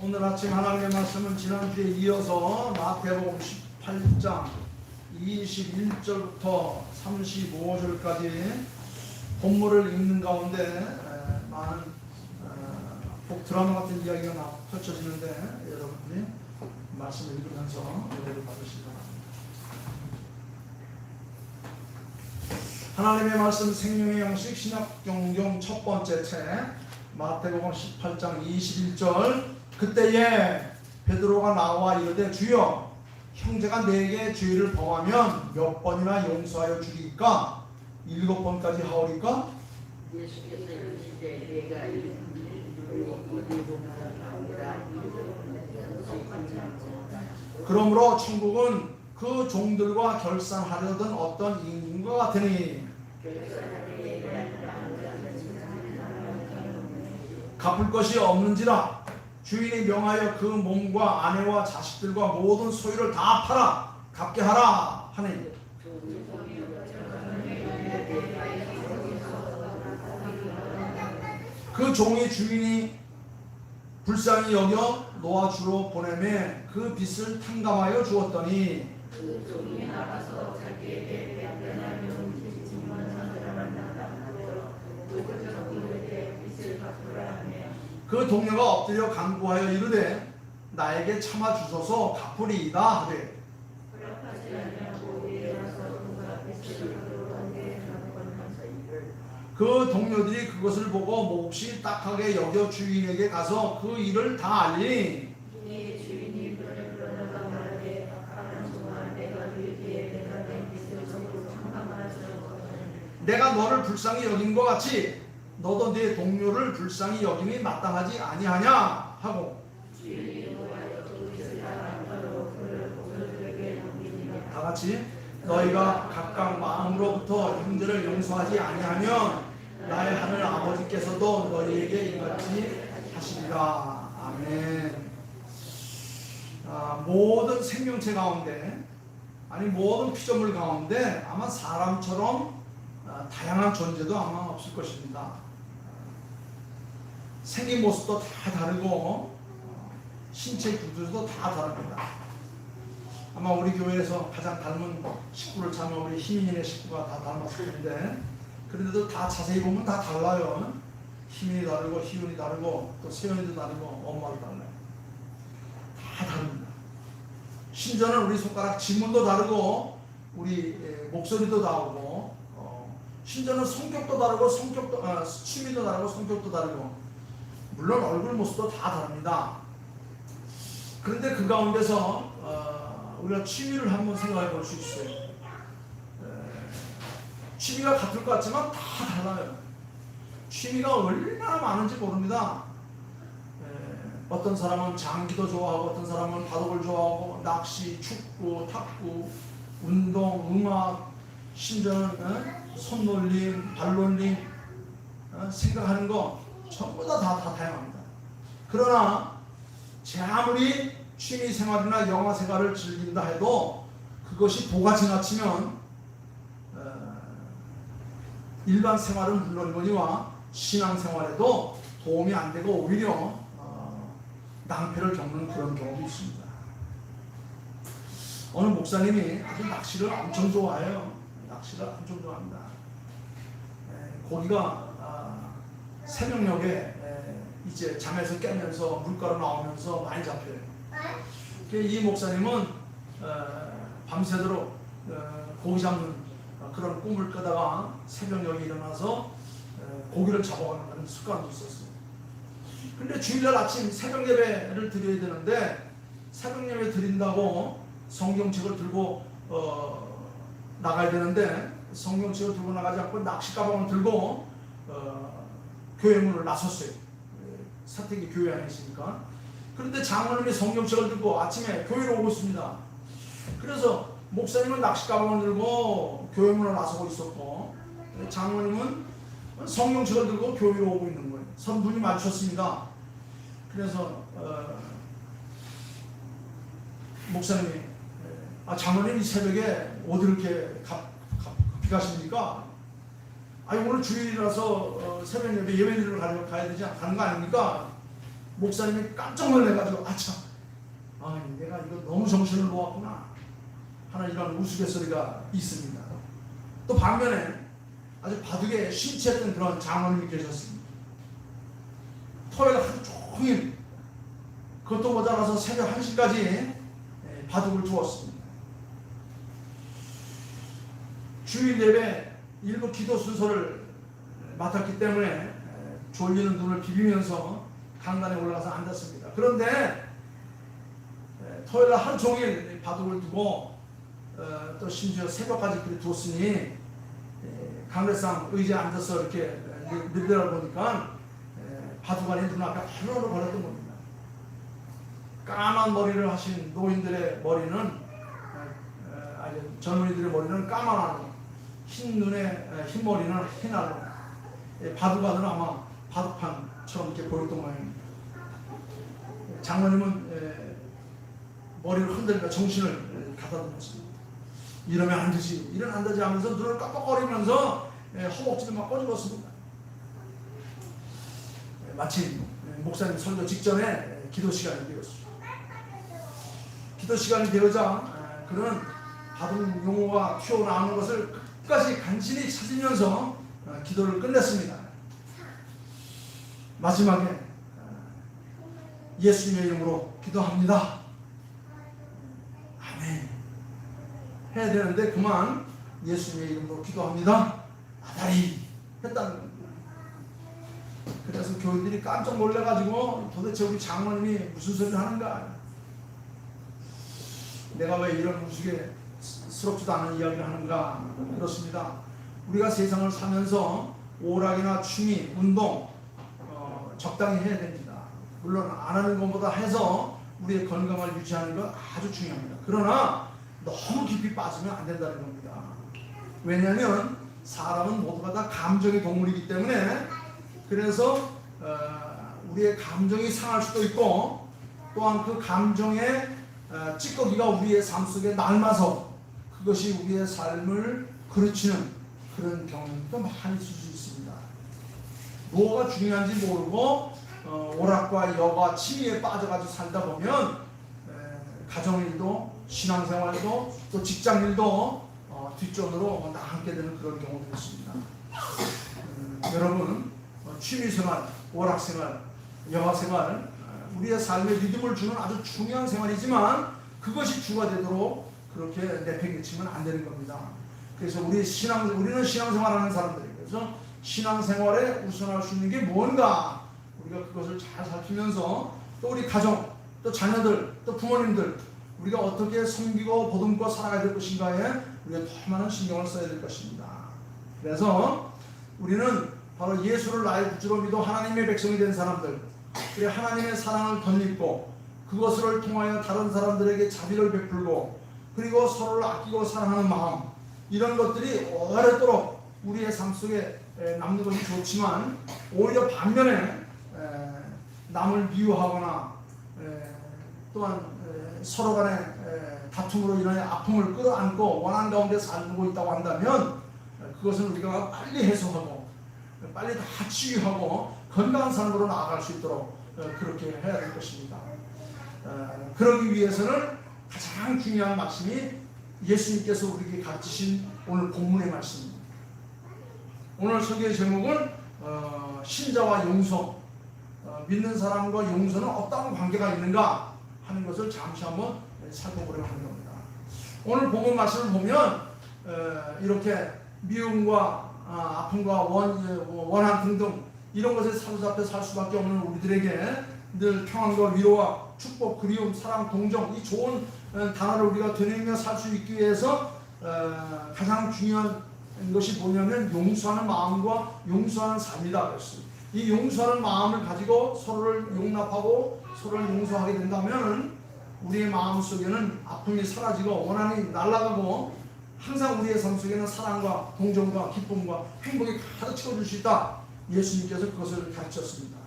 오늘 아침 하나님의 말씀은 지난주에 이어서 마태복음 18장 21절부터 35절까지 본문을 읽는 가운데 많은 꼭 드라마 같은 이야기가 펼쳐지는데 여러분들이 말씀을 읽으면서 은혜를 받으시기 바랍니다. 하나님의 말씀 생명의 양식 신약경경 첫 번째 책 마태복음 18장 21절. 그때에 베드로가 나와 이르되 주여 형제가 내게 죄를 범하면 몇 번이나 용서하여 주리까? 7번까지 하오리까? 예수께서 이르시되 내가 그러므로 천국은 그 종들과 결산하려던 어떤 임금과 같으니 갚을 것이 없는지라 주인이 명하여 그 몸과 아내와 자식들과 모든 소유를 다 팔아 갚게 하라 하니 그 종의 주인이 불쌍히 여겨 놓아주러 보내매 그 빚을 탕감하여 주었더니 그 종이 나가서 자기에게 변변하며 빚지는 사람을 나타나서 그 종에게 빚을 갚으라 하며 그 동료가 엎드려 간구하여 이르되 나에게 참아 주소서 갚으리이다 하되 허락하지 아니하고 일어나서 그가 빚을 갚으려고 하면서 이를 그 동료들이 그것을 보고 몹시 딱하게 여겨 주인에게 가서 그 일을 다 알리니 이 주인이 그를 불러다가 말하되 악한 종아 내가 너희에게 내가 낸 빚을 전부 탕감하였으므로 내가 너를 불쌍히 여긴 것 같이 너도 네 동료를 불쌍히 여김이 마땅하지 아니하냐 하고 다 같이 너희가 각각 마음으로부터 형제를 용서하지 아니하면 나의 하늘 아버지께서도 너희에게 이같이 하시리라. 아멘. 모든 생명체 가운데 아니 모든 피조물 가운데 아마 사람처럼 다양한 존재도 아마 없을 것입니다. 생긴 모습도 다 다르고 신체 구조도 다 다릅니다. 아마 우리 교회에서 가장 닮은 식구를 찾으면 우리 희민이네 식구가 다 닮았을 텐데 그런데도 다 자세히 보면 다 달라요. 희민이 다르고 희윤이 다르고 또 세연이도 다르고 엄마도 달라요. 다 다릅니다. 심지어는 우리 손가락 지문도 다르고 우리 목소리도 다르고 심지어는 성격도 다르고 취미도 다르고 성격도 다르고 물론 얼굴 모습도 다 다릅니다. 그런데 그 가운데서 우리가 취미를 한번 생각해 볼 수 있어요. 취미가 같을 것 같지만 다 달라요. 취미가 얼마나 많은지 모릅니다. 어떤 사람은 장기도 좋아하고 어떤 사람은 바둑을 좋아하고 낚시, 축구, 탁구, 운동, 음악, 심지어는 손놀림, 발놀림 생각하는 거 전부 다 다양합니다. 그러나 제 아무리 취미 생활이나 영화 생활을 즐긴다 해도 그것이 도가 지나치면 일반 생활은 물론이거니와 신앙 생활에도 도움이 안 되고 오히려 낭패를 겪는 그런 경우도 있습니다. 어느 목사님이 아주 낚시를 엄청 좋아해요. 낚시를 엄청 좋아합니다. 거기가 새벽녘에 이제 잠에서 깨면서 물가로 나오면서 많이 잡혀요. 이 목사님은 밤새도록 고기 잡는 그런 꿈을 꿔다가 새벽녘에 일어나서 고기를 잡아가는 그런 습관도 있었어요. 근데 주일날 아침 새벽 예배를 드려야 되는데 새벽 예배 드린다고 성경책을 들고 나가야 되는데 성경책을 들고 나가지 않고 낚시 가방을 들고 교회 문을 나섰어요. 사택이 교회 안에 있으니까. 그런데 장로님이 성경책을 들고 아침에 교회로 오고 있습니다. 그래서 목사님은 낚시 가방을 들고 교회 문을 나서고 있었고 장로님은 성경책을 들고 교회로 오고 있는 거예요. 선분이 마주쳤습니다. 그래서 목사님이 장로님 이 새벽에 어디 이렇게 급히 가십니까? 아니 오늘 주일이라서 새벽 예배 예배드리러 가야 되지 가는 거 아닙니까? 목사님이 깜짝 놀래가지고 아차, 내가 이거 너무 정신을 놓았구나 하는 이런 우스갯소리가 있습니다. 또 반면에 아주 바둑에 심취했던 그런 장로님이 계셨습니다. 토요일 하루 종일 그것도 모자라서 새벽 1시까지 바둑을 두었습니다. 주일 예배 일부 기도 순서를 맡았기 때문에 졸리는 눈을 비비면서 강단에 올라가서 앉았습니다. 그런데 토요일 하루 종일 바둑을 두고 또 심지어 새벽까지 그렇게 두었으니 강대상 의자에 앉아서 이렇게 늘더라 보니까 바둑안이 눈앞에 하루하루 걸렸던 겁니다. 까만 머리를 하신 노인들의 머리는 아니 젊은이들의 머리는 까만하고 흰 눈에 흰 머리는 흰하고 바둑안은 아마 바둑판처럼 이렇게 보였던 모양입니다. 장로님은 머리를 흔들며 정신을 가다듬었습니다. 이러면 안 되지, 이러면 안 되지 하면서 눈을 깜빡거리면서 허벅지를 막 꼬집었습니다. 마침 목사님 설교 직전에 기도 시간이 되었습니다. 기도 시간이 되어자 그는 바둑 용어가 튀어나오는 것을 끝까지 간신히 찾으면서 기도를 끝냈습니다. 마지막에 예수님의 이름으로 기도합니다. 아멘 해야 되는데 그만 예수님의 이름으로 기도합니다. 아다리 했다는 겁니다. 그래서 교인들이 깜짝 놀래가지고 도대체 우리 장로님이 무슨 소리를 하는가, 내가 왜 이런 우스개스럽지도 않은 이야기를 하는가. 그렇습니다. 우리가 세상을 사면서 오락이나 취미, 운동 적당히 해야 됩니다. 물론 안 하는 것보다 해서 우리의 건강을 유지하는 건 아주 중요합니다. 그러나 너무 깊이 빠지면 안 된다는 겁니다. 왜냐하면 사람은 모두가 다 감정의 동물이기 때문에, 그래서 우리의 감정이 상할 수도 있고, 또한 그 감정의 찌꺼기가 우리의 삶 속에 남아서 그것이 우리의 삶을 그르치는 그런 경험도 많이 있을 수 있습니다. 뭐가 중요한지 모르고 오락과 여가, 취미에 빠져가지고 살다 보면 가정일도, 신앙생활도, 또 직장일도 뒷전으로 나앉게 되는 그런 경우도 있습니다. 여러분, 취미생활, 오락생활, 여가생활, 우리의 삶에 리듬을 주는 아주 중요한 생활이지만 그것이 주가 되도록 그렇게 내팽개치면 안 되는 겁니다. 그래서 우리는 신앙생활하는 사람들이에요. 그래서 신앙생활에 우선할 수 있는 게 뭔가, 우리가 그것을 잘 살피면서 또 우리 가정, 또 자녀들, 또 부모님들, 우리가 어떻게 섬기고 보듬고 살아가야 될 것인가에 우리가 더 많은 신경을 써야 될 것입니다. 그래서 우리는 바로 예수를 나의 구주로 믿어 하나님의 백성이 된 사람들, 그리고 하나님의 사랑을 덧입고 그것을 통하여 다른 사람들에게 자비를 베풀고, 그리고 서로를 아끼고 사랑하는 마음, 이런 것들이 오래도록 우리의 삶 속에 남는 것이 좋지만, 오히려 반면에 남을 미워하거나 또한 서로 간의 다툼으로 인하여 아픔을 끌어안고 원한 가운데 살고 있다고 한다면, 그것은 우리가 빨리 해소하고 빨리 다 치유하고 건강한 삶으로 나아갈 수 있도록 그렇게 해야 될 것입니다. 그러기 위해서는 가장 중요한 말씀이 예수님께서 우리에게 가르치신 오늘 본문의 말씀입니다. 오늘 설교의 제목은 신자와 용서, 믿는 사람과 용서는 어떤 관계가 있는가 하는 것을 잠시 한번 살펴보려고 하는 겁니다. 오늘 본문 말씀을 보면 이렇게 미움과 아픔과 원한 등등 이런 것에 사로잡혀 살 수밖에 없는 우리들에게 늘 평안과 위로와 축복, 그리움, 사랑, 동정, 이 좋은 단어를 우리가 되뇌이며 살 수 있기 위해서 가장 중요한 것이 뭐냐면 용서하는 마음과 용서하는 삶이다 그랬습니다. 이 용서하는 마음을 가지고 서로를 용납하고 서로를 용서하게 된다면 우리의 마음 속에는 아픔이 사라지고 원한이 날아가고 항상 우리의 삶 속에는 사랑과 동정과 기쁨과 행복이 가득 채워줄 수 있다. 예수님께서 그것을 가르쳤습니다.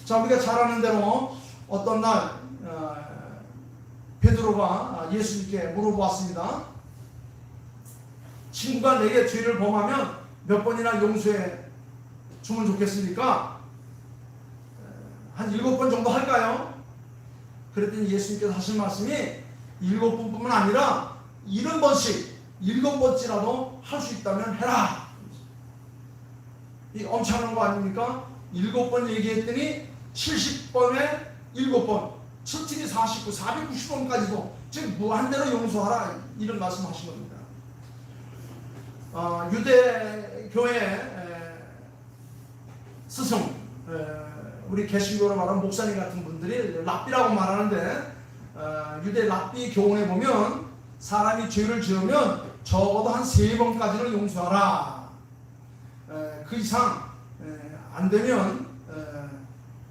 자, 우리가 잘 아는 대로 어떤 날 베드로가 예수님께 물어보았습니다. 친구가 내게 죄를 범하면 몇 번이나 용서해 주면 좋겠습니까? 한 7번 정도 할까요? 그랬더니 예수님께서 하신 말씀이 7번뿐만 아니라 70번씩 7번째라도 할 수 있다면 해라. 이 엄청난 거 아닙니까? 7번 얘기했더니 70번에 7번 7, 49, 490번까지도 지금 무한대로 용서하라, 이런 말씀하신 겁니다. 유대교회 스승, 우리 개신교로 말하는 목사님 같은 분들이 랍비라고 말하는데, 유대 랍비 교훈에 보면 사람이 죄를 지으면 적어도 한 3번까지는 용서하라. 그 이상 안 되면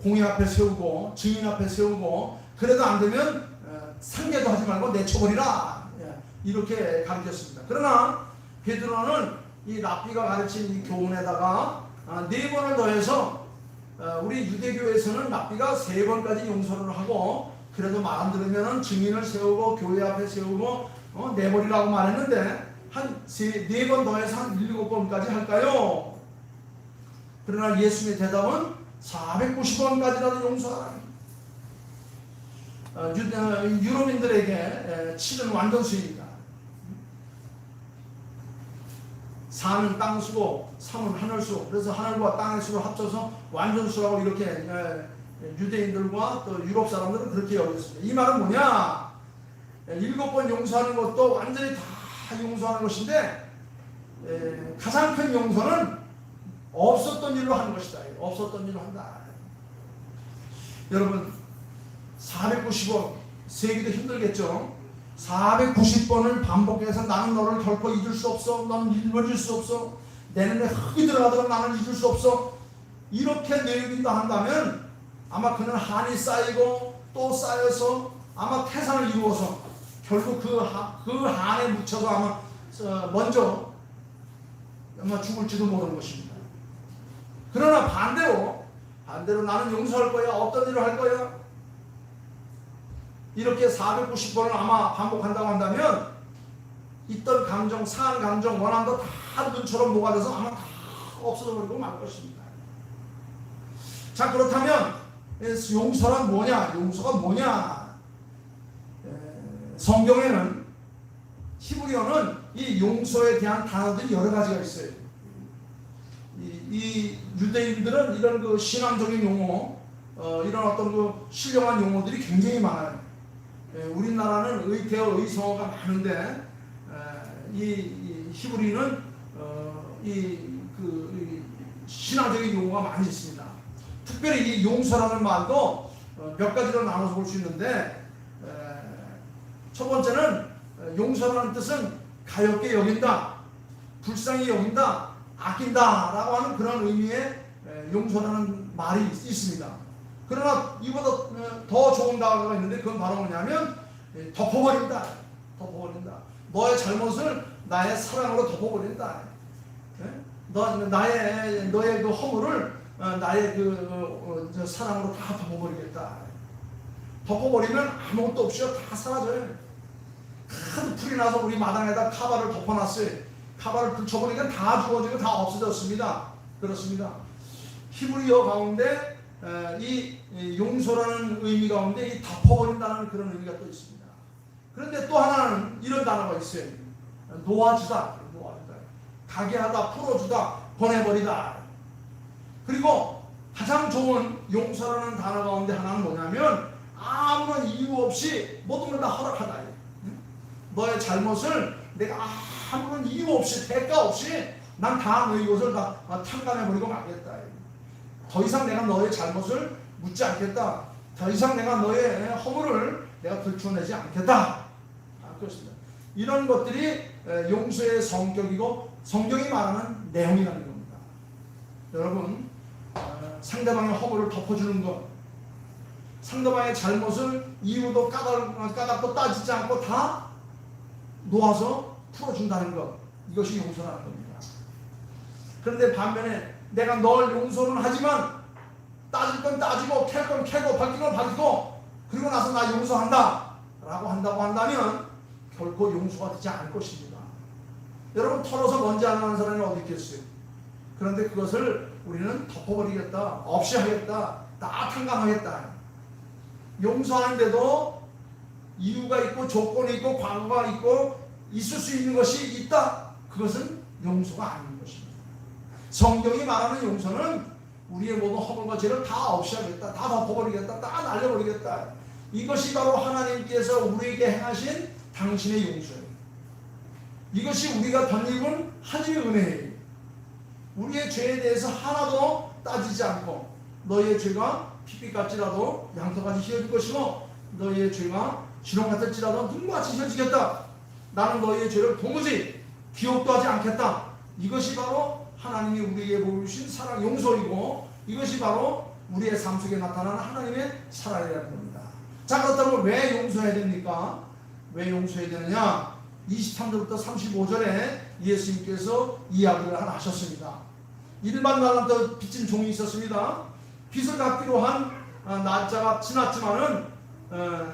공의 앞에 세우고 증인 앞에 세우고, 그래도 안 되면 상계도 하지 말고 내쳐버리라, 이렇게 가르쳤습니다. 그러나 베드로는 이 랍비가 가르친 이 교훈에다가 4번을 더해서 우리 유대교에서는 랍비가 3번까지 용서를 하고, 그래도 말 안 들으면 증인을 세우고 교회 앞에 세우고 내버리라고 말했는데, 한 4번 더해서 한 7번까지 할까요? 그러나 예수님의 대답은 490번까지라도 용서하라. 유로민들에게 7은 완전수입니다. 4는 땅수고 3은 하늘수. 그래서 하늘과 땅의 수를 합쳐서 완전수라고 이렇게 유대인들과 또 유럽 사람들은 그렇게 여겼습니다. 이 말은 뭐냐? 7번 용서하는 것도 완전히 다 용서하는 것인데, 가장 큰 용서는 없었던 일로 하는 것이다. 없었던 일로 한다. 여러분 490번 세기도 힘들겠죠. 490번을 반복해서 나는 너를 결코 잊을 수 없어, 넌 잊을 수 없어, 내 눈에 흙이 들어가도록 나는 잊을 수 없어, 이렇게 내용이다 한다면 아마 그는 한이 쌓이고 또 쌓여서 아마 태산을 이루어서 결국 그 한에 묻혀서 아마 먼저 죽을지도 모르는 것입니다. 그러나 반대로 나는 용서할 거야, 없던 일을 할 거야, 이렇게 490번을 아마 반복한다고 한다면 있던 감정, 상한 감정, 원한도 다 눈처럼 녹아져서 아마 다 없어져 버리고 말 것입니다. 자, 그렇다면 용서란 뭐냐? 용서가 뭐냐? 성경에는, 히브리어는 이 용서에 대한 단어들이 여러 가지가 있어요. 이 유대인들은 이런 그 신앙적인 용어, 이런 어떤 그 신령한 용어들이 굉장히 많아요. 우리나라는 의태어, 의성어가 많은데, 이 히브리는 이 신앙적인 용어가 많이 있습니다. 특별히 이 용서라는 말도 몇 가지로 나눠서 볼 수 있는데, 첫 번째는 용서라는 뜻은 가엾게 여긴다, 불쌍히 여긴다, 아낀다 라고 하는 그런 의미의 용서라는 말이 있습니다. 그러나 이보다 더 좋은 단어가 있는데, 그건 바로 뭐냐면 덮어버린다. 너의 잘못을 나의 사랑으로 덮어버린다. 너의 그 허물을 나의 그 사랑으로 다 덮어버리겠다. 덮어버리면 아무것도 없이요, 다 사라져요. 큰 풀이 나서 우리 마당에다 카바를 덮어놨어요. 카바를 붙여버리니까 다 죽어지고 다 없어졌습니다. 그렇습니다. 히브리어 가운데 이 용서라는 의미 가운데 이 덮어버린다는 그런 의미가 또 있습니다. 그런데 또 하나는 이런 단어가 있어요. 놓아주다. 가게 하다, 풀어주다, 보내버리다. 그리고 가장 좋은 용서라는 단어 가운데 하나는 뭐냐면 아무런 이유 없이 모든 걸 다 허락하다. 너의 잘못을 내가 아무런 이유 없이, 대가 없이 난 다 너의 것을 다 탕감해버리고 말겠다. 더 이상 내가 너의 잘못을 묻지 않겠다. 더 이상 내가 너의 허물을 내가 들춰내지 않겠다. 그렇습니다. 이런 것들이 용서의 성격이고 성경이 말하는 내용이라는 겁니다. 여러분, 상대방의 허물을 덮어주는 것, 상대방의 잘못을 이유도 까닭도 따지지 않고 다 놓아서 풀어준다는 것, 이것이 용서라는 겁니다. 그런데 반면에 내가 널 용서는 하지만 따질 건 따지고 캘 건 캐고 밝힐 건 밝히고 그리고 나서 나 용서한다 라고 한다고 한다면 결코 용서가 되지 않을 것입니다. 여러분, 털어서 먼지 안 나는 사람이 어디 있겠어요? 그런데 그것을 우리는 덮어버리겠다, 없이 하겠다, 다 탕감하겠다. 용서하는데도 이유가 있고 조건이 있고 과거가 있고 있을 수 있는 것이 있다. 그것은 용서가 아닌 것입니다. 성경이 말하는 용서는 우리의 모든 허물과 죄를 다 없애겠다, 다 덮어버리겠다, 다 날려버리겠다. 이것이 바로 하나님께서 우리에게 행하신 당신의 용서예요. 이것이 우리가 덧입은 하나님의 은혜예요. 우리의 죄에 대해서 하나도 따지지 않고 너희의 죄가 핏빛 같지라도 양털같이 휘어질 것이고 너희의 죄가 지렁 같을지라도 눈같이 휘어지겠다. 나는 너희의 죄를 도무지 기억도 하지 않겠다. 이것이 바로 하나님이 우리에게 보여주신 사랑 용서이고 이것이 바로 우리의 삶 속에 나타나는 하나님의 사랑이라는 겁니다. 자, 그렇다면 왜 용서해야 됩니까? 왜 용서해야 되느냐? 23절부터 35절에 예수님께서 이야기를 하나 하셨습니다. 일반 달란트 빚진 종이 있었습니다. 빚을 갚기로 한 날짜가 지났지만은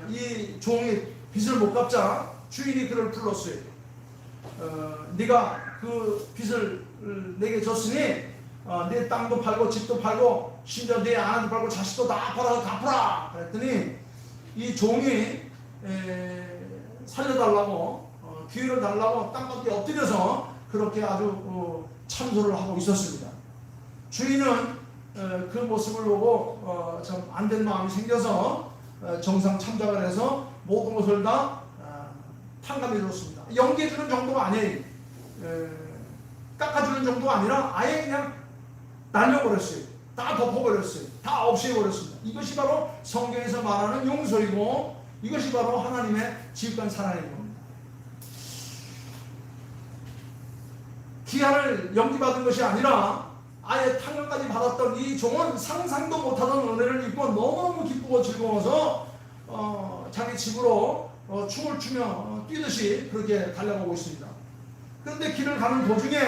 이 종이 빚을 못 갚자 주인이 그를 불렀어요. 네가 그 빚을 내게 줬으니 내 땅도 팔고 집도 팔고 심지어 내 아내도 팔고 자식도 다 팔아서 갚아라. 그랬더니 이 종이 살려달라고 기회를 달라고 땅밖에 엎드려서 그렇게 아주 참소를 하고 있었습니다. 주인은 그 모습을 보고 참 안 된 마음이 생겨서 정상 참작을 해서 모든 것을 다 탕감해 줬습니다. 연기해 주는 정도가 아니에요. 깎아주는 정도가 아니라 아예 그냥 날려버렸어요. 다 덮어버렸어요. 다 없애버렸습니다. 이것이 바로 성경에서 말하는 용서이고 이것이 바로 하나님의 지극한 사랑인 겁니다. 기한을 연기받은 것이 아니라 아예 탕감까지 받았던 이 종은 상상도 못하던 은혜를 입고 너무너무 기쁘고 즐거워서 자기 집으로 춤을 추며 뛰듯이 그렇게 달려가고 있습니다. 그런데 길을 가는 도중에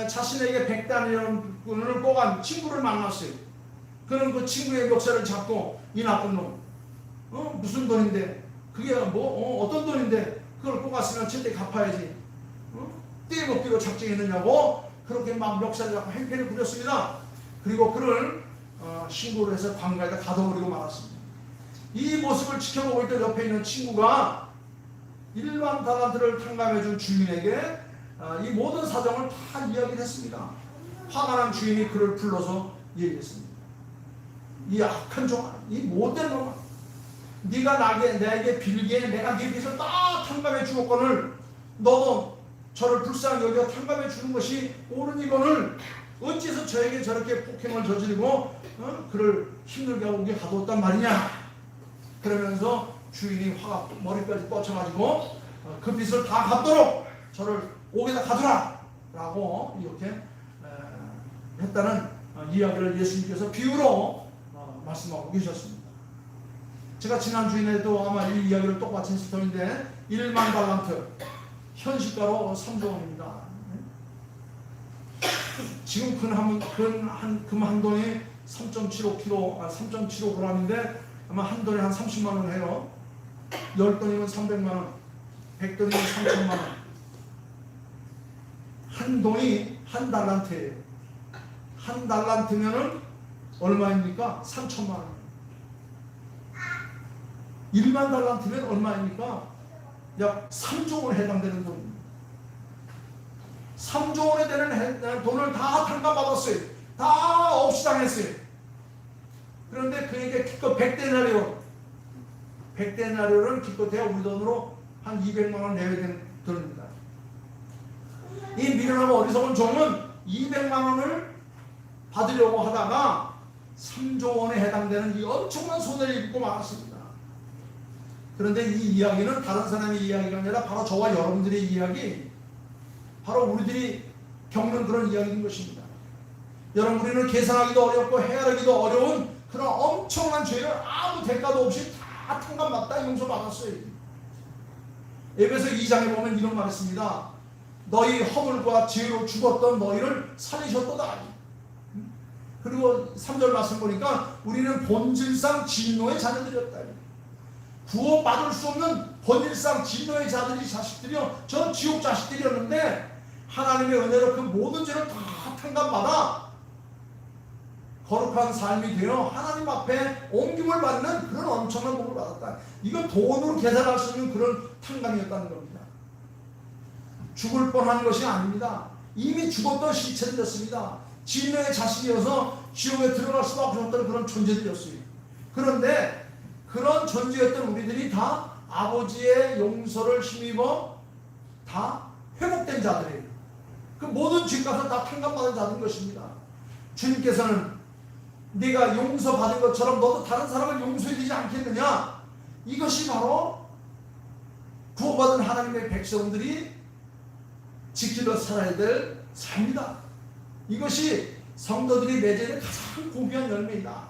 자신에게 100단이라는 꾼을 꼬간 친구를 만났어요. 그는 그 친구의 멱살을 잡고 이 나쁜 놈 무슨 돈인데 그게 어떤 돈인데 그걸 꼬갔으면 절대 갚아야지 떼먹기로 작정했느냐고 그렇게 막 멱살을 잡고 행패를 부렸습니다. 그리고 그를 신고를 해서 관가에다 가둬버리고 말았습니다. 이 모습을 지켜보고 있던 옆에 있는 친구가 1만 달란트를 탕감해준 주인에게 이 모든 사정을 다 이야기를 했습니다. 화가 난 주인이 그를 불러서 얘기했습니다. 이 악한 종아, 이 못된 놈아, 네가 내게 빌기에 내가 네 빚을 다 탕감해 주었거늘 너도 저를 불쌍히 여겨 탕감해 주는 것이 옳으니거늘 어째서 저에게 저렇게 폭행을 저지르고 그를 힘들게 하고 오게 가두었단 말이냐. 그러면서 주인이 화가 머리까지 뻗쳐가지고 그 빚을 다 갚도록 저를 옥에다 가두라 라고 이렇게 했다는 이야기를 예수님께서 비유로 말씀하고 계셨습니다. 제가 지난 주일에도 아마 이 이야기를 똑같이 했을 터인데 1만 달란트 현시가로 3조 원입니다. 지금 금 한 돈이 3.75g인데 아마 한 돈에 한 30만 원 해요. 10돈이면 300만 원, 100돈이면 3천만 원. 한 돈이 한 달란트예요. 한 달란트면은 얼마입니까? 3천만 원. 1만 달란트면 얼마입니까? 약 3조 원에 해당되는 돈입니다. 3조 원에 되는 돈을 다 탕감받았어요. 다 없이당했어요. 그런데 그에게 기껏 100데나리온 기껏해야 우리 돈으로 한 200만 원 내야 되는 돈입니다. 이 미련하고 어리석은 종은 200만 원을 받으려고 하다가 3조 원에 해당되는 이 엄청난 손해를 입고 말았습니다. 그런데 이 이야기는 다른 사람의 이야기가 아니라 바로 저와 여러분들의 이야기, 바로 우리들이 겪는 그런 이야기인 것입니다. 여러분, 우리는 계산하기도 어렵고 헤아리기도 어려운 그런 엄청난 죄를 아무 대가도 없이 다 탕감받다 용서받았어요. 에베소 2장에 보면 이런 말을 씁니다. 너희 허물과 죄로 죽었던 너희를 살리셨도다. 그리고 3절 말씀 보니까 우리는 본질상 진노의 자녀들이었다. 구원받을 수 없는 본질상 진노의 자식들이요, 저 지옥 자식들이었는데 하나님의 은혜로 그 모든 죄를 다 탕감받아 거룩한 삶이 되어 하나님 앞에 옮김을 받는 그런 엄청난 복을 받았다. 이건 돈으로 계산할 수 있는 그런 탕감이었다는 겁니다. 죽을 뻔한 것이 아닙니다. 이미 죽었던 시체들이었습니다. 진노의 자식이어서 지옥에 들어갈 수밖에 없던 그런 존재들이었어요. 그런데 그런 존재였던 우리들이 다 아버지의 용서를 힘입어 다 회복된 자들이에요. 그 모든 죄값을 다 탕감받은 자들인 것입니다. 주님께서는 네가 용서받은 것처럼 너도 다른 사람을 용서해야 되지 않겠느냐? 이것이 바로 구원받은 하나님의 백성들이 지키며 살아야 될 삶이다. 이것이 성도들이 맺어야 될 가장 고귀한 열매이다.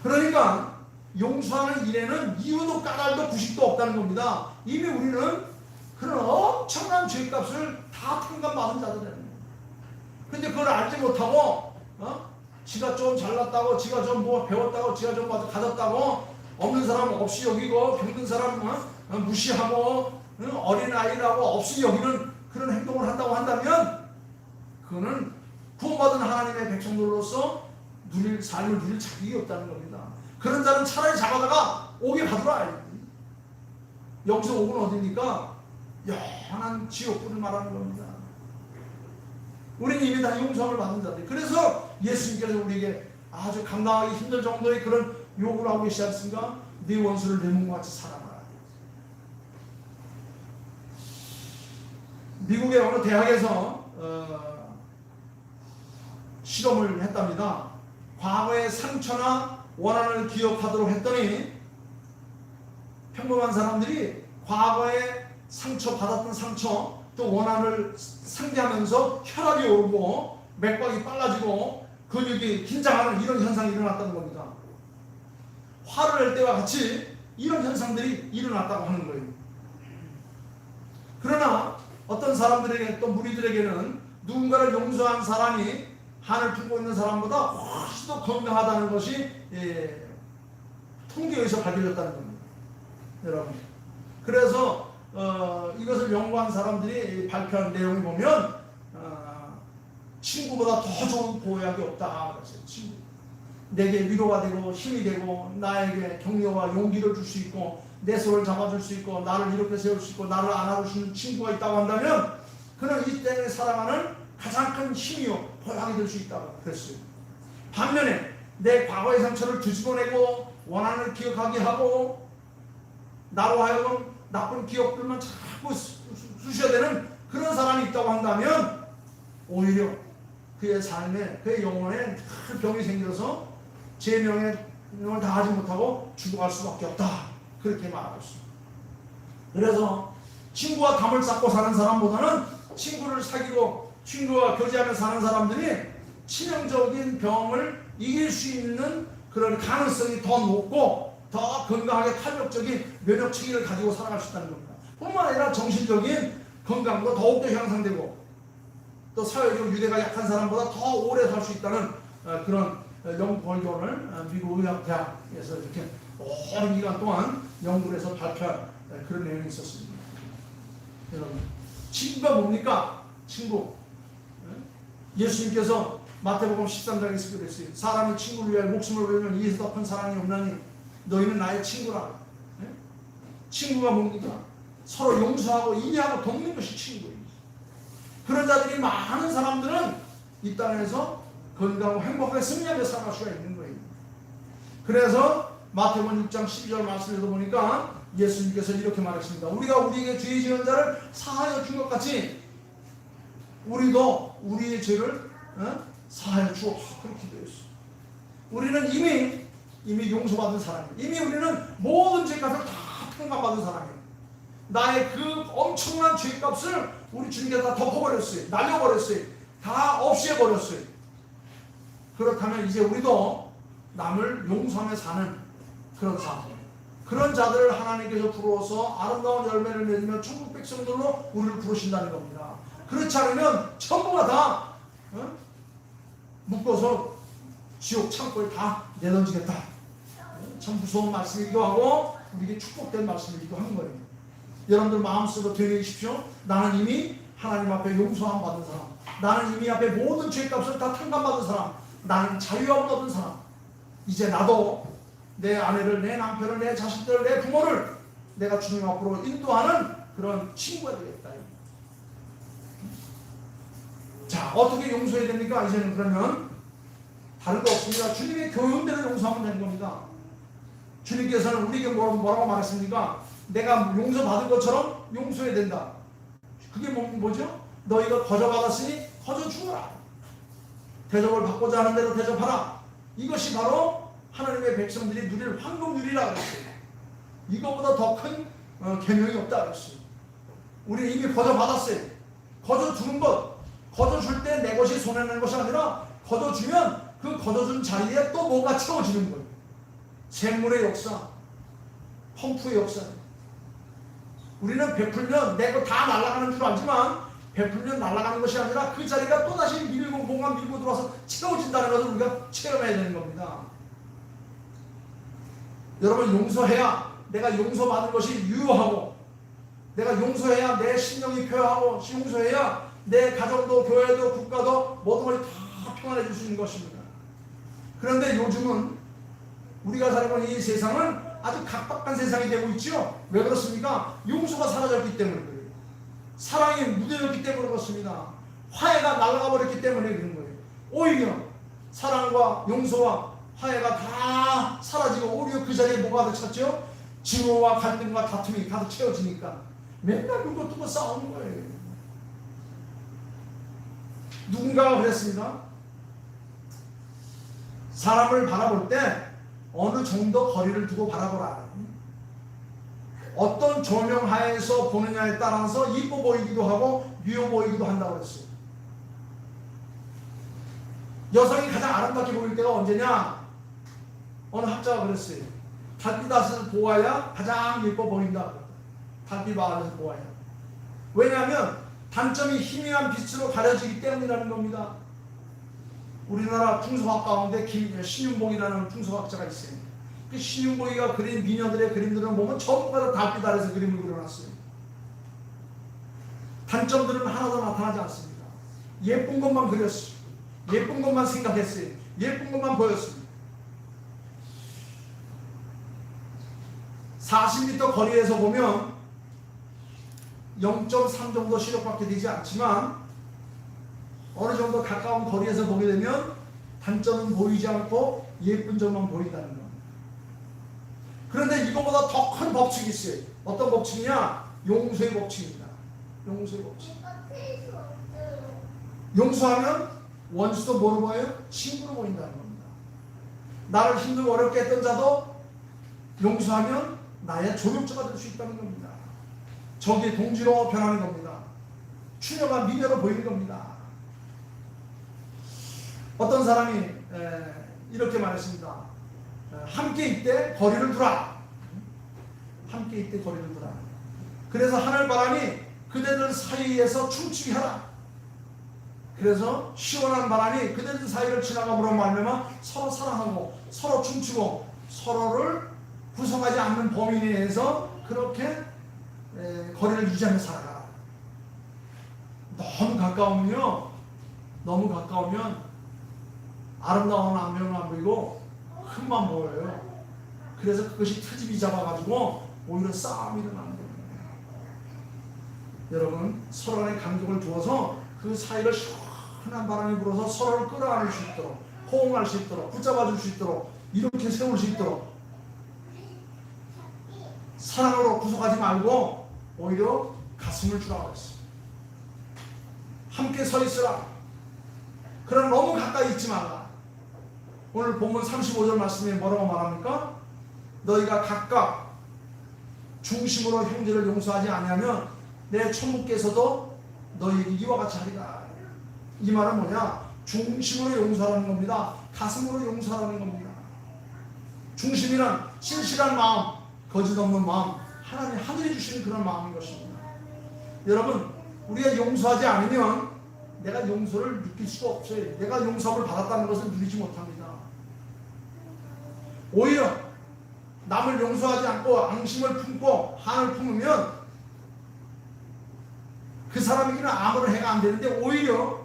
그러니까 용서하는 일에는 이유도 까닭도 구식도 없다는 겁니다. 이미 우리는 그런 엄청난 죄값을 다 탕감받은 자들이라는 거예요. 근데 그걸 알지 못하고 지가 좀 잘났다고, 지가 좀 뭐 배웠다고, 지가 좀 가졌다고 없는 사람 없이 여기고 병든 사람 무시하고 어린아이라고 없이 여기는 그런 행동을 한다고 한다면 그거는 구원받은 하나님의 백성들로서 누릴 삶을 누릴 자격이 없다는 겁니다. 그런 자는 차라리 잡아다가 오게 받으라. 여기서 옥은 어디입니까? 영원한 지옥불을 말하는 겁니다. 우리는 이미 다 용서를 받는 자들. 그래서 예수님께서 우리에게 아주 감당하기 힘들 정도의 그런 요구를 하고 계시지 않습니까? 네 원수를 내 몸과 같이 사랑하라. 미국의 어느 대학에서 실험을 했답니다. 과거의 상처나 원한을 기억하도록 했더니 평범한 사람들이 과거에 상처받았던 상처 또 원한을 상기하면서 혈압이 오르고 맥박이 빨라지고 근육이 긴장하는 이런 현상이 일어났다는 겁니다. 화를 낼 때와 같이 이런 현상들이 일어났다고 하는 거예요. 그러나 어떤 사람들에게 또 무리들에게는 누군가를 용서한 사람이 한을 품고 있는 사람보다 훨씬 더 건강하다는 것이 통계에서 밝혀졌다는 겁니다. 여러분. 그래서 이것을 연구한 사람들이 발표한 내용을 보면 친구보다 더 좋은 보약이 없다. 그랬어요. 친구. 내게 위로가 되고 힘이 되고 나에게 격려와 용기를 줄 수 있고 내 손을 잡아줄 수 있고 나를 이렇게 세울 수 있고 나를 안아주시는 친구가 있다고 한다면 그는 이 땅에 살아가는 가장 큰 힘이요 보약이 될 수 있다고 그랬어요. 반면에 내 과거의 상처를 뒤집어내고 원한을 기억하게 하고 나로 하여금 나쁜 기억들만 자꾸 쑤셔야 되는 그런 사람이 있다고 한다면 오히려 그의 삶에 그의 영혼에 큰 병이 생겨서 제명을 다하지 못하고 죽어갈 수밖에 없다. 그렇게 말하고 있습니다. 그래서 친구와 담을 쌓고 사는 사람보다는 친구를 사귀고 친구와 교제하며 사는 사람들이 치명적인 병을 이길 수 있는 그런 가능성이 더 높고 더 건강하게 탄력적인 면역 체계를 가지고 살아갈 수 있다는 겁니다. 뿐만 아니라 정신적인 건강도 더욱더 향상되고 또 사회적 유대가 약한 사람보다 더 오래 살 수 있다는 그런 연구결과를 미국 의학대학에서 이렇게 오랜 기간 동안 연구를 해서 발표한 그런 내용이 있었습니다. 여러분, 친구가 뭡니까? 친구. 예수님께서 마태복음 13장에서 그랬어요. 사람이 친구를 위하여 목숨을 걸면 이에서 더 큰 사랑이 없나니 너희는 나의 친구라. 친구가 뭡니까? 서로 용서하고 이해하고 돕는 것이 친구예요. 그런 자들이 많은 사람들은 이 땅에서 건강하고 행복하게 승리하며 살아갈 수가 있는 거예요. 그래서 마태복음 6장 12절 말씀을 보니까 예수님께서 이렇게 말했습니다. 우리가 우리에게 죄 지은 자를 사하여 준 것 같이 우리도 우리의 죄를 사하여 주옵소서. 그렇게 기도했어요. 우리는 이미 용서받은 사람이에요. 이미 우리는 모든 죄값을 다 탕감받은 사람이에요. 나의 그 엄청난 죄값을 우리 주님께서 다 덮어버렸어요. 날려버렸어요. 다 없애버렸어요. 그렇다면 이제 우리도 남을 용서하며 사는 그런 삶, 그런 자들을 하나님께서 부르어서 아름다운 열매를 맺으며 천국 백성들로 우리를 부르신다는 겁니다. 그렇지 않으면 전부가 다 묶어서 지옥 창고에 다 내던지겠다. 참 무서운 말씀이기도 하고 우리에게 축복된 말씀이기도 하는 거예요. 여러분들 마음속으로 되뇌이십시오. 나는 이미 하나님 앞에 용서함 받은 사람, 나는 이미 앞에 모든 죄값을 다 탕감받은 사람, 나는 자유함을 얻은 사람. 이제 나도 내 아내를, 내 남편을, 내 자식들을, 내 부모를 내가 주님 앞으로 인도하는 그런 친구가 되겠다. 자, 어떻게 용서해야 됩니까? 이제는 그러면 다른 거 없습니다. 주님의 교훈대로 용서하면 되는 겁니다. 주님께서는 우리에게 뭐라고 말했습니까? 내가 용서받은 것처럼 용서해야 된다. 그게 뭐죠? 너희가 거저받았으니 거저 주어라. 대접을 받고자 하는 대로 대접하라. 이것이 바로 하나님의 백성들이 누릴 황금률이라고 했어요. 이거보다 더 큰 계명이 없다 그랬어요. 우리 이미 거저받았어요. 거저 주는 것, 거저 줄 때 내 것이 손해내는 것이 아니라 거저 주면 그 거저준 자리에 또 뭐가 채워지는 거예요. 샘물의 역사, 펌프의 역사. 우리는 베풀면 내 거 다 날아가는 줄 알지만 베풀면 날아가는 것이 아니라 그 자리가 또다시 뭔가 밀고 들어와서 채워진다는 것을 우리가 체험해야 되는 겁니다. 여러분, 용서해야 내가 용서받은 것이 유효하고, 내가 용서해야 내 심령이 표하고, 용서해야 내 가정도 교회도 국가도 모든 것이 다 평안해질 수 있는 것입니다. 그런데 요즘은 우리가 살고 있는 이 세상은 아주 각박한 세상이 되고 있죠. 왜 그렇습니까? 용서가 사라졌기 때문에 그래요. 사랑이 무뎌졌기 때문에 그렇습니다. 화해가 날아가 버렸기 때문에 그런 거예요. 오히려 사랑과 용서와 화해가 다 사라지고 오히려 그 자리에 뭐가 가득 찼죠? 증오와 갈등과 다툼이 가득 채워지니까 맨날 누구 두고 싸우는 거예요. 누군가가 그랬습니다. 사람을 바라볼 때 어느 정도 거리를 두고 바라보라. 어떤 조명 하에서 보느냐에 따라서 이뻐 보이기도 하고 미워 보이기도 한다고 그랬어요. 여성이 가장 아름답게 보일 때가 언제냐? 어느 학자가 그랬어요. 달빛 아래서 보아야 가장 예뻐 보인다. 달빛 아래서 보아야. 왜냐하면 단점이 희미한 빛으로 가려지기 때문이라는 겁니다. 우리나라 풍속학 가운데 신윤복이라는 풍속학자가 있어요. 그 신윤복이가 그린 미녀들의 그림들을 보면 전부 다 달빛 아래서 그림을 그려놨어요. 단점들은 하나도 나타나지 않습니다. 예쁜 것만 그렸어요. 예쁜 것만 생각했어요. 예쁜 것만 보였습니다. 40m 거리에서 보면 0.3 정도 시력밖에 되지 않지만 어느 정도 가까운 거리에서 보게 되면 단점은 보이지 않고 예쁜 점만 보인다는 겁니다. 그런데 이거보다 더 큰 법칙이 있어요. 어떤 법칙이냐? 용서의 법칙입니다. 용서의 법칙. 용서하면 원수도 뭐로 보여요? 친구로 보인다는 겁니다. 나를 힘들고 어렵게 했던 자도 용서하면 나의 조력자가 될 수 있다는 겁니다. 적이 동지로 변하는 겁니다. 추녀가 미녀로 보이는 겁니다. 어떤 사람이 이렇게 말했습니다. 함께 있되 거리를 두라. 함께 있되 거리를 두라. 그래서 하늘바람이 그대들 사이에서 춤추게 하라. 그래서 시원한 바람이 그대들 사이를 지나감으로 말미암아 서로 사랑하고 서로 춤추고 서로를 구성하지 않는 범위 내에서 그렇게 거리를 유지하며 살아가라. 너무 가까우면 아름다운 안면은 안 보이고 흠만 보여요. 그래서 그것이 트집이 잡아가지고 오히려 싸움이 일어나는 겁니다. 여러분, 서로 간에 간격을 두어서 그 사이를 시원한 바람이 불어서 서로를 끌어안을 수 있도록, 호응할 수 있도록, 붙잡아줄 수 있도록, 이렇게 세울 수 있도록 사랑으로 구속하지 말고 오히려 가슴을 주라고 했어요. 함께 서 있으라. 그러나 너무 가까이 있지 말라. 오늘 본문 35절 말씀에 뭐라고 말합니까? 너희가 각각 중심으로 형제를 용서하지 아니하면 내 천국께서도 너희에게 이와 같이 하리라. 이 말은 뭐냐? 중심으로 용서하라는 겁니다. 가슴으로 용서하라는 겁니다. 중심이란 신실한 마음, 거짓 없는 마음, 하나님 하늘이 주시는 그런 마음인 것입니다. 여러분, 우리가 용서하지 않으면 내가 용서를 느낄 수가 없어요. 내가 용서를 받았다는 것을 누리지 못합니다. 오히려 남을 용서하지 않고 앙심을 품고 한을 품으면 그 사람에게는 아무런 해가 안 되는데 오히려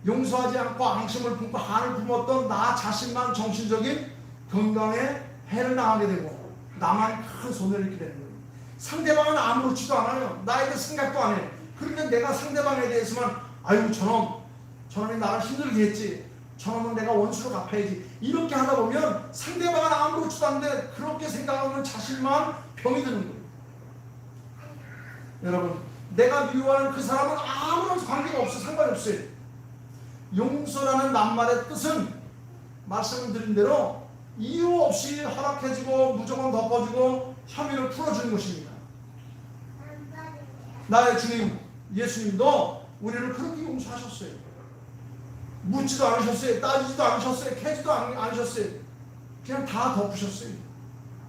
용서하지 않고 앙심을 품고 한을 품었던 나 자신만 정신적인 건강에 해를 당하게 되고 나만 큰 손해를 입게 되는 거예요. 상대방은 아무렇지도 않아요. 나에 대해 생각도 안 해. 그러면 내가 상대방에 대해서만 아유 저놈이 나를 힘들게 했지, 저놈은 내가 원수로 갚아야지, 이렇게 하다 보면 상대방은 아무렇지도 않은데 그렇게 생각하면 자신만 병이 드는 거예요. 여러분, 내가 미워하는 그 사람은 아무런 관계가 없어, 상관이 없어요. 용서라는 낱말의 뜻은 말씀을 드린 대로 이유 없이 허락해주고 무조건 덮어주고 혐의를 풀어주는 것입니다. 나의 주님 예수님도 우리를 그렇게 용서하셨어요. 묻지도 않으셨어요. 따지지도 않으셨어요. 캐지도 않으셨어요. 그냥 다 덮으셨어요.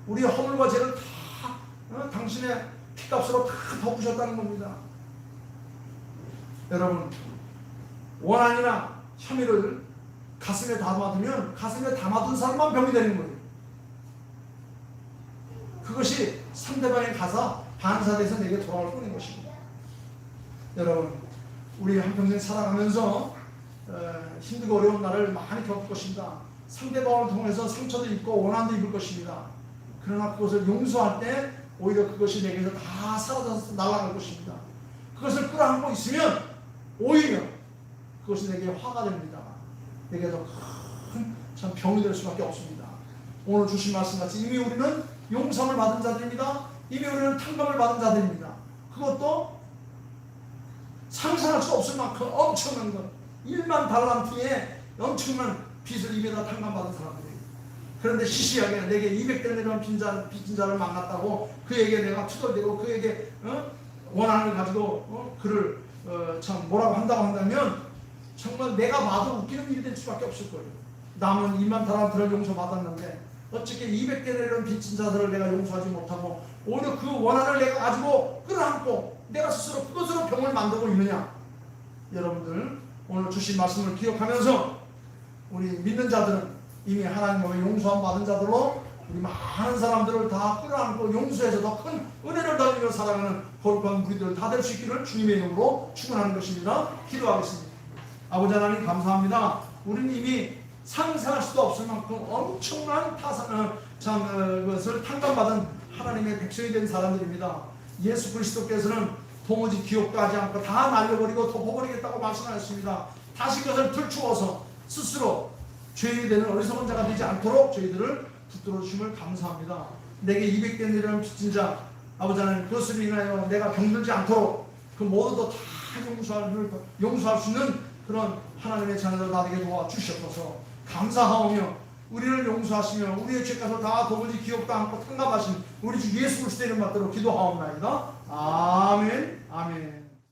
우리의 허물과 죄를 다 당신의 피값으로 다 덮으셨다는 겁니다. 여러분, 원한이나 혐의를 가슴에 담아두면 가슴에 담아둔 사람만 병이 되는 거예요. 그것이 상대방에 가서 반사돼서 내게 돌아올 뿐인 것입니다. 여러분, 우리 한평생 살아가면서 힘들고 어려운 날을 많이 겪을 것입니다. 상대방을 통해서 상처도 입고 원한도 입을 것입니다. 그러나 그것을 용서할 때 오히려 그것이 내게서 다 사라져서 날아갈 것입니다. 그것을 끌어안고 있으면 오히려 그것이 내게 화가 됩니다. 내게 더 큰 참 병이 될 수밖에 없습니다. 오늘 주신 말씀같이 이미 우리는 용서를 받은 자들입니다. 이미 우리는 탕감을 받은 자들입니다. 그것도 상상할 수 없을 만큼 엄청난 것, 1만 달란트의 엄청난 빚을 입에다 탕감받은 사람들이에요. 그런데 시시하게 내게 200데나리온 빚진 자를 만났다고 그에게 내가 투덜대고 그에게 원한을 가지고 그를 참 뭐라고 한다고 한다면 정말 내가 봐도 웃기는 일이 될 수밖에 없을 거예요. 남은 2만 달란트를 용서받았는데 어떻게 200데나리온 빚진 자들을 내가 용서하지 못하고 오히려 그 원한을 내가 가지고 끌어안고 내가 스스로 그것으로 병을 만들고 있느냐. 여러분들 오늘 주신 말씀을 기억하면서 우리 믿는 자들은 이미 하나님의 용서함 받은 자들로 우리 많은 사람들을 다 끌어안고 용서해서 더 큰 은혜를 달리며 살아가는 거룩한 우리들 다 될 수 있기를 주님의 이름으로 축원하는 것입니다. 기도하겠습니다. 아버지 하나님 감사합니다. 우리는 이미 상상할 수도 없을 만큼 엄청난 것을 탕감받은 하나님의 백성이 된 사람들입니다. 예수 그리스도께서는 도무지 기억도 하지 않고 다 날려버리고 덮어버리겠다고 말씀하셨습니다. 다시 그것을 들추어서 스스로 죄인이 되는 어리석은 자가 되지 않도록 저희들을 붙들어 주심을 감사합니다. 내게 200데나리온 빚진 자 아버지 하나님, 그것을 인하여 내가 병들지 않도록 그 모두도 다 용서할 수 있는 그런 하나님의 자녀들 다 되게 도와주시옵소서. 감사하오며 우리를 용서하시며 우리의 죄값을 다 도무지 기억도 않고 탕감하신 우리 주 예수 그리스도의 이름 받들어 기도하옵나이다.